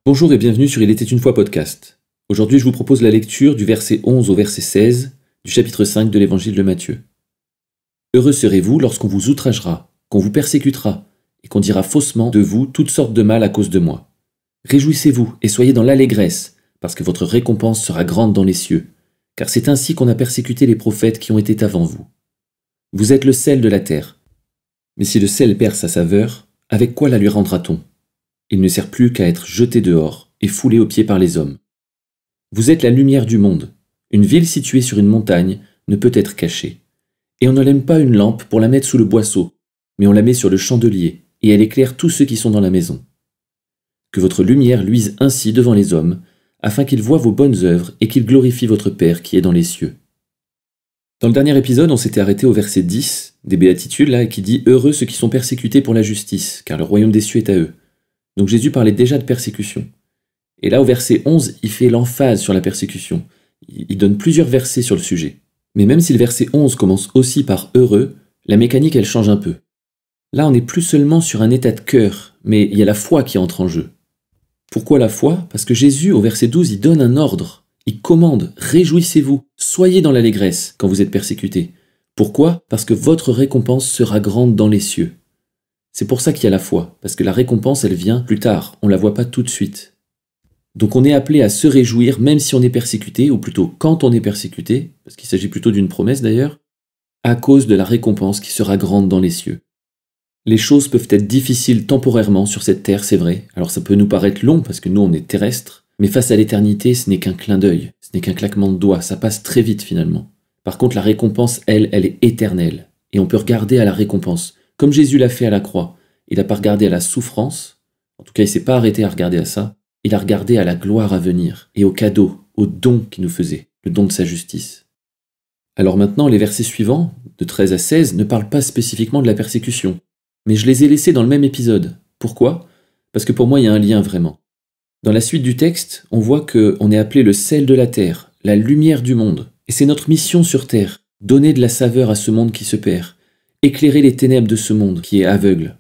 Bonjour et bienvenue sur Il était une fois podcast. Aujourd'hui, je vous propose la lecture du verset 11 au verset 16 du chapitre 5 de l'évangile de Matthieu. Heureux serez-vous lorsqu'on vous outragera, qu'on vous persécutera, et qu'on dira faussement de vous toutes sortes de mal à cause de moi. Réjouissez-vous et soyez dans l'allégresse, parce que votre récompense sera grande dans les cieux, car c'est ainsi qu'on a persécuté les prophètes qui ont été avant vous. Vous êtes le sel de la terre. Mais si le sel perd sa saveur, avec quoi la lui rendra-t-on ? Il ne sert plus qu'à être jeté dehors et foulé aux pieds par les hommes. Vous êtes la lumière du monde. Une ville située sur une montagne ne peut être cachée. Et on ne l'aime pas une lampe pour la mettre sous le boisseau, mais on la met sur le chandelier, et elle éclaire tous ceux qui sont dans la maison. Que votre lumière luise ainsi devant les hommes, afin qu'ils voient vos bonnes œuvres et qu'ils glorifient votre Père qui est dans les cieux. Dans le dernier épisode, on s'était arrêté au verset 10 des Béatitudes, là, qui dit « Heureux ceux qui sont persécutés pour la justice, car le royaume des cieux est à eux ». Donc Jésus parlait déjà de persécution. Et là, au verset 11, il fait l'emphase sur la persécution. Il donne plusieurs versets sur le sujet. Mais même si le verset 11 commence aussi par « heureux », la mécanique, elle change un peu. Là, on n'est plus seulement sur un état de cœur, mais il y a la foi qui entre en jeu. Pourquoi la foi ? Parce que Jésus, au verset 12, il donne un ordre. Il commande « Réjouissez-vous, soyez dans l'allégresse quand vous êtes persécutés ». Pourquoi ? Parce que votre récompense sera grande dans les cieux. C'est pour ça qu'il y a la foi, parce que la récompense, elle vient plus tard, on ne la voit pas tout de suite. Donc on est appelé à se réjouir même si on est persécuté, ou plutôt quand on est persécuté, parce qu'il s'agit plutôt d'une promesse d'ailleurs, à cause de la récompense qui sera grande dans les cieux. Les choses peuvent être difficiles temporairement sur cette terre, c'est vrai, alors ça peut nous paraître long parce que nous on est terrestres, mais face à l'éternité, ce n'est qu'un clin d'œil, ce n'est qu'un claquement de doigts, ça passe très vite finalement. Par contre la récompense, elle est éternelle, et on peut regarder à la récompense. Comme Jésus l'a fait à la croix, il n'a pas regardé à la souffrance, en tout cas il ne s'est pas arrêté à regarder à ça, il a regardé à la gloire à venir, et au cadeau, au don qu'il nous faisait, le don de sa justice. Alors maintenant, les versets suivants, de 13 à 16, ne parlent pas spécifiquement de la persécution, mais je les ai laissés dans le même épisode. Pourquoi ? Parce que pour moi il y a un lien vraiment. Dans la suite du texte, on voit qu'on est appelé le sel de la terre, la lumière du monde, et c'est notre mission sur terre, donner de la saveur à ce monde qui se perd, éclairer les ténèbres de ce monde qui est aveugle.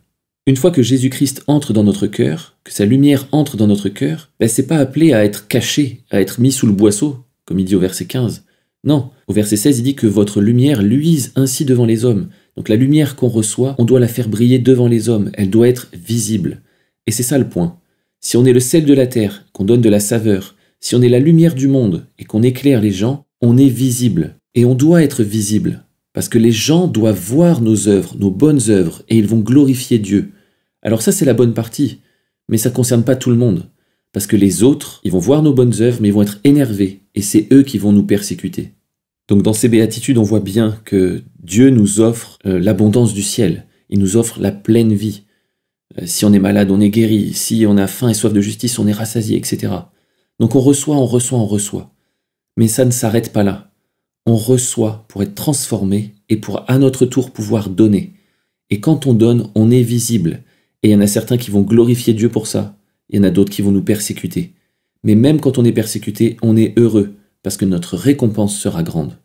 Une fois que Jésus-Christ entre dans notre cœur, que sa lumière entre dans notre cœur, c'est pas appelé à être caché, à être mis sous le boisseau, comme il dit au verset 15. Non, au verset 16, il dit que votre lumière luise ainsi devant les hommes. Donc la lumière qu'on reçoit, on doit la faire briller devant les hommes, elle doit être visible. Et c'est ça le point. Si on est le sel de la terre, qu'on donne de la saveur, si on est la lumière du monde et qu'on éclaire les gens, on est visible. Et on doit être visible. Parce que les gens doivent voir nos œuvres, nos bonnes œuvres, et ils vont glorifier Dieu. Alors ça, c'est la bonne partie, mais ça ne concerne pas tout le monde. Parce que les autres, ils vont voir nos bonnes œuvres, mais ils vont être énervés, et c'est eux qui vont nous persécuter. Donc dans ces béatitudes, on voit bien que Dieu nous offre l'abondance du ciel. Il nous offre la pleine vie. Si on est malade, on est guéri. Si on a faim et soif de justice, on est rassasié, etc. Donc on reçoit. Mais ça ne s'arrête pas là. On reçoit pour être transformé et pour à notre tour pouvoir donner. Et quand on donne, on est visible. Et il y en a certains qui vont glorifier Dieu pour ça. Il y en a d'autres qui vont nous persécuter. Mais même quand on est persécuté, on est heureux, parce que notre récompense sera grande.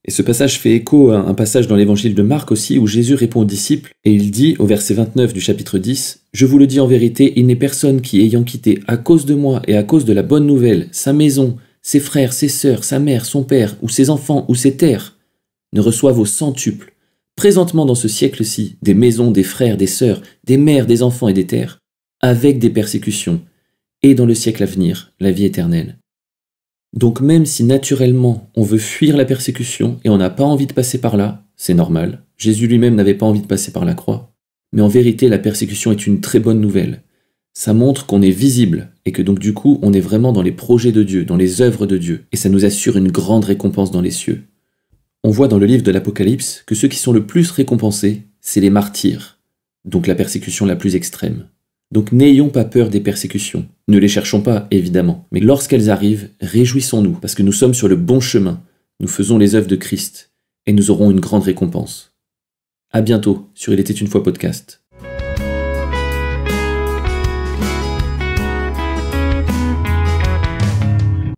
Et ce passage fait écho à un passage dans l'évangile de Marc aussi, où Jésus répond aux disciples, et il dit, au verset 29 du chapitre 10, « Je vous le dis en vérité, il n'est personne qui, ayant quitté à cause de moi et à cause de la bonne nouvelle, sa maison, ses frères, ses sœurs, sa mère, son père, ou ses enfants, ou ses terres, ne reçoivent au centuple, présentement dans ce siècle-ci, des maisons, des frères, des sœurs, des mères, des enfants et des terres, avec des persécutions, et dans le siècle à venir, la vie éternelle. » Donc même si naturellement on veut fuir la persécution et on n'a pas envie de passer par là, c'est normal, Jésus lui-même n'avait pas envie de passer par la croix, mais en vérité la persécution est une très bonne nouvelle. Ça montre qu'on est visible et que donc du coup on est vraiment dans les projets de Dieu, dans les œuvres de Dieu, et ça nous assure une grande récompense dans les cieux. On voit dans le livre de l'Apocalypse que ceux qui sont le plus récompensés, c'est les martyrs, donc la persécution la plus extrême. Donc n'ayons pas peur des persécutions, ne les cherchons pas évidemment, mais lorsqu'elles arrivent, réjouissons-nous parce que nous sommes sur le bon chemin, nous faisons les œuvres de Christ et nous aurons une grande récompense. À bientôt sur Il était une fois podcast.